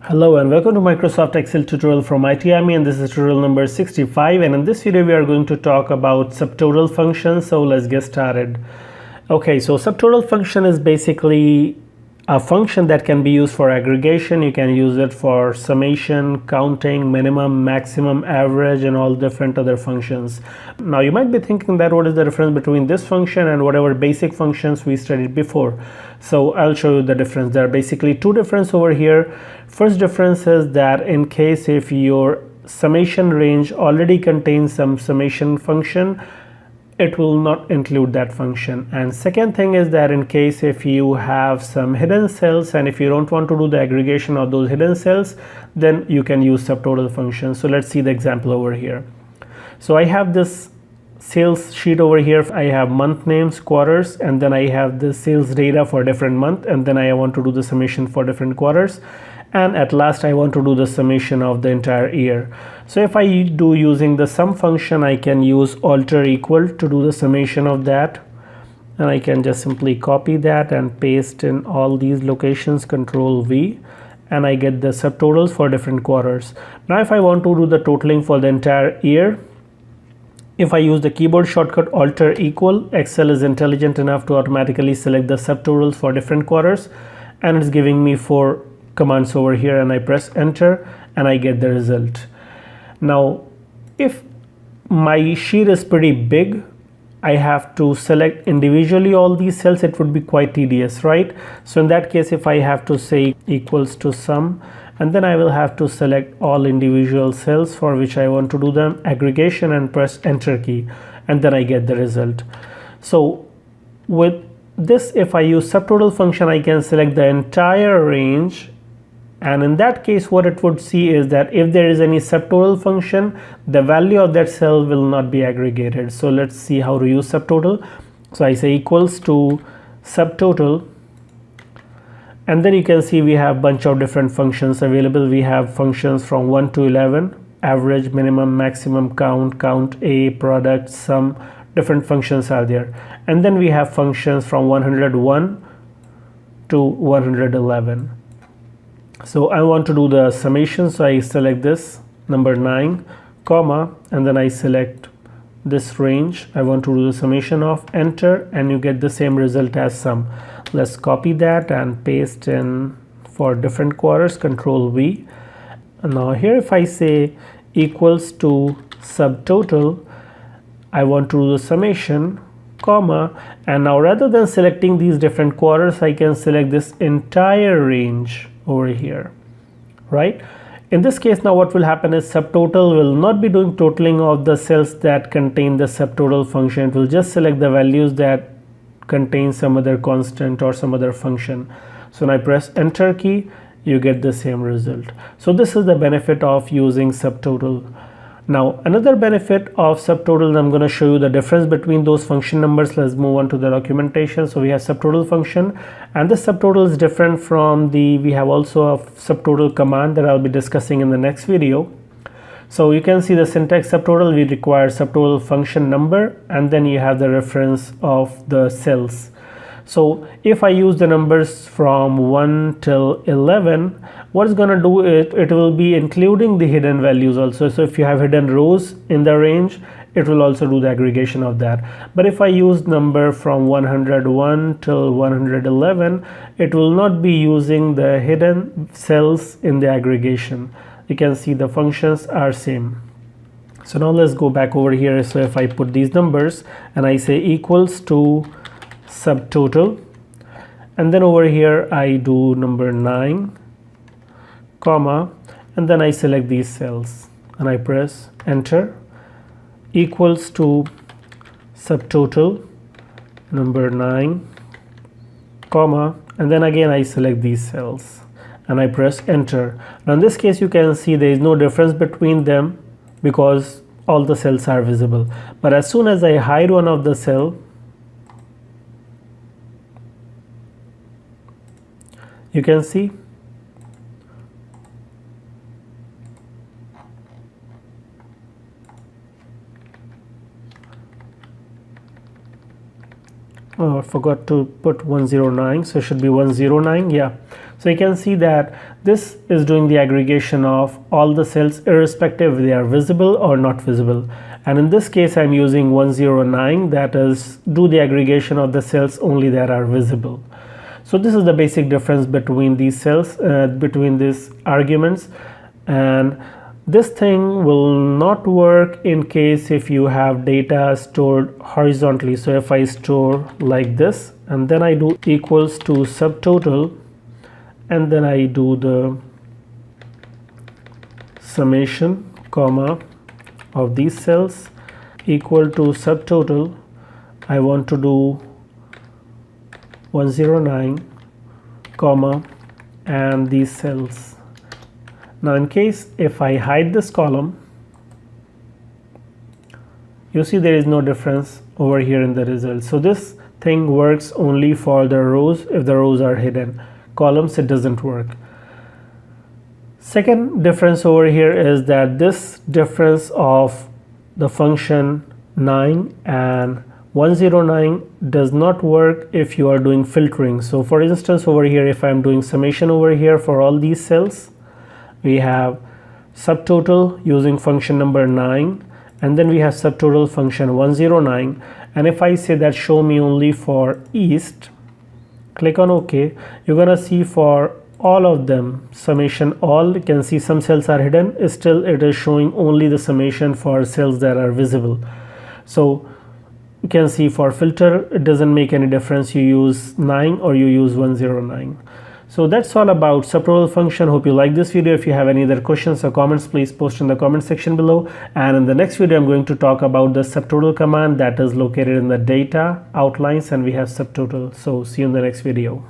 Hello and welcome to Microsoft Excel tutorial from IT Army, and this is tutorial number 65, and in this video we are going to talk about subtotal function. So let's get started. Okay, so subtotal function is basically a function that can be used for aggregation. You can use it for summation, counting, minimum, maximum, average, and all different other functions. Now you might be thinking that what is the difference between this function and whatever basic functions we studied before. So I'll show you the difference. There are basically two differences over here. First difference is that in case if your summation range already contains some summation function, it will not include that function. And second thing is that in case if you have some hidden cells and if you don't want to do the aggregation of those hidden cells, then you can use subtotal function. So let's see the example over here. So I have this sales sheet over here. I have month names, quarters, and then I have the sales data for different month, and then I want to do the summation for different quarters, and at last I want to do the summation of the entire year. So if I do using the sum function, I can use alter equal to do the summation of that, and I can just simply copy that and paste in all these locations, Control V, and I get the subtotals for different quarters. Now if I want to do the totaling for the entire year, if I use the keyboard shortcut alter equal, Excel is intelligent enough to automatically select the subtotals for different quarters, and it's giving me 4 commands over here, and I press enter and I get the result. Now if my sheet is pretty big, I have to select individually all these cells. It would be quite tedious, right? So in that case, if I have to say equals to sum, and then I will have to select all individual cells for which I want to do them aggregation and press enter key, and then I get the result. So with this, if I use subtotal function, I can select the entire range, and in that case what it would see is that if there is any subtotal function, the value of that cell will not be aggregated. So let's see how to use subtotal. So I say equals to subtotal, and then you can see we have a bunch of different functions available. We have functions from 1 to 11, average, minimum, maximum, count, count A, product, sum, different functions are there. And then we have functions from 101 to 111. So I want to do the summation, so I select this number 9, comma, and then I select this range. I want to do the summation of, enter, and you get the same result as sum. Let's copy that and paste in for different quarters, Control V. And now here if I say equals to subtotal, I want to do the summation, comma, and now rather than selecting these different quarters, I can select this entire range over here, right? In this case, now what will happen is subtotal will not be doing totaling of the cells that contain the subtotal function. It will just select the values that contain some other constant or some other function. So when I press enter key, you get the same result. So this is the benefit of using subtotal. Now another benefit of subtotal, I'm going to show you the difference between those function numbers. Let's move on to the documentation. So we have subtotal function, and the subtotal is different from we have also a subtotal command that I'll be discussing in the next video. So you can see the syntax subtotal, we require subtotal function number, and then you have the reference of the cells. So if I use the numbers from 1 till 11, what it's going to do is it will be including the hidden values also. So if you have hidden rows in the range, it will also do the aggregation of that. But if I use number from 101 till 111, it will not be using the hidden cells in the aggregation. You can see the functions are same. So now let's go back over here. So if I put these numbers and I say equals to subtotal, and then over here I do number 9, comma, and then I select these cells and I press enter, equals to subtotal number 9, comma, and then again I select these cells and I press enter. Now in this case you can see there is no difference between them because all the cells are visible. But as soon as I hide one of the cell, you can see oh, I forgot to put 109, so it should be 109. Yeah, So you can see that this is doing the aggregation of all the cells irrespective if they are visible or not visible. And in this case I'm using 109, that is do the aggregation of the cells only that are visible. So this is the basic difference between these cells, between these arguments. And this thing will not work in case if you have data stored horizontally. So if I store like this and then I do equals to subtotal and then I do the summation comma of these cells equal to subtotal, I want to do 109 comma and these cells. Now in case if I hide this column, you see there is no difference over here in the result. So this thing works only for the rows if the rows are hidden. Columns it doesn't work. Second difference over here is that this difference of the function 9 and 109 does not work if you are doing filtering. So for instance over here if I am doing summation over here for all these cells, we have subtotal using function number 9 and then we have subtotal function 109, and if I say that show me only for east, click on OK, you're gonna see for all of them summation all. You can see some cells are hidden, still it is showing only the summation for cells that are visible. So you can see for filter it doesn't make any difference you use 9 or you use 109. So that's all about subtotal function. Hope you like this video. If you have any other questions or comments, please post in the comment section below. And in the next video, I'm going to talk about the subtotal command that is located in the data outlines, and we have subtotal. So see you in the next video.